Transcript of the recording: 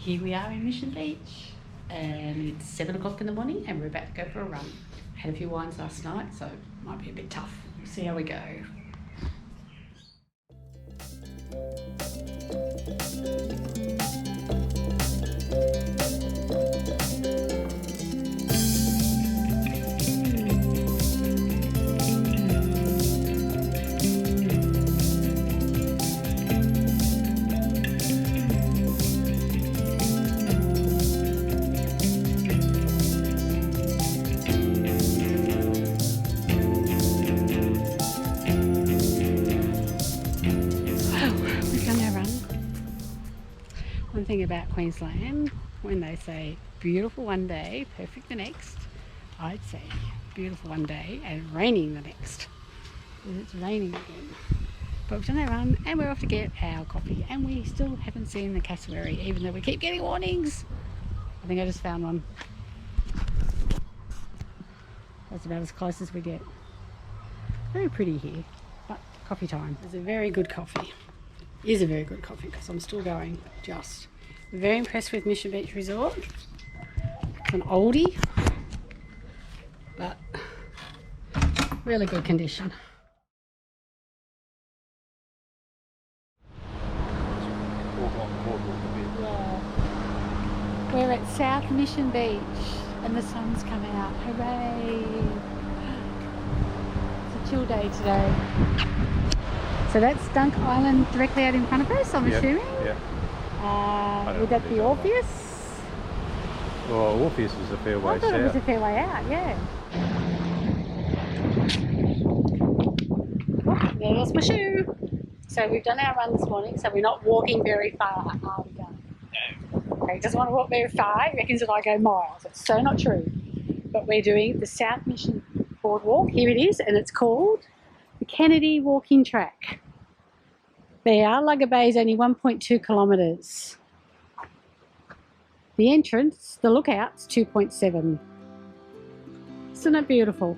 Here we are in Mission Beach, and it's 7 o'clock in the morning and we're about to go for a run. Had a few wines last night, so it might be a bit tough. We'll see how we go. One thing about Queensland, when they say beautiful one day, perfect the next, I'd say beautiful one day and raining the next. Because it's raining again. But we've done our run and we're off to get our coffee, and we still haven't seen the cassowary, even though we keep getting warnings. I think I just found one. That's about as close as we get. Very pretty here, but coffee time. It's a very good coffee. It is a very good coffee because I'm still going. Just very impressed with Mission Beach Resort. It's an oldie, but really good condition. Yeah. We're at South Mission Beach and the sun's coming out. Hooray! It's a chill day today. So that's Dunk Island directly out in front of us, I'm assuming? Yeah. Would that be Orpheus? Well, Orpheus is a fair way I thought south. it was a fair way out, yeah. Oh, there's my shoe. So we've done our run this morning, so we're not walking very far, are we going? No. Okay, he doesn't want to walk very far, he reckons that I go miles. It's so not true. But we're doing the South Mission Boardwalk. Here it is, and it's called the Kennedy Walking Track. The Yarlugga Bay is only 1.2 kilometres. The entrance, the lookout's 2.7. Isn't it beautiful?